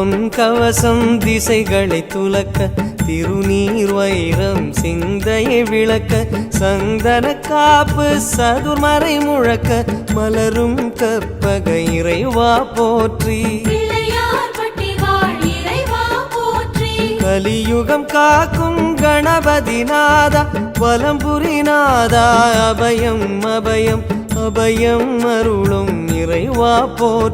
பொன் கவசம் திசைகளை துலக்க திருநீர் வைரம் சிந்தையை விளக்க சந்தன காப்பு சதுர்மறை முழக்க மலரும் கற்பக இறைவா போற்றி கலியுகம் காக்கும் கணபதி நாதா வலம்புரி நாதா அபயம் அபயம் அபயம் அருளும் இறைவா போற்றி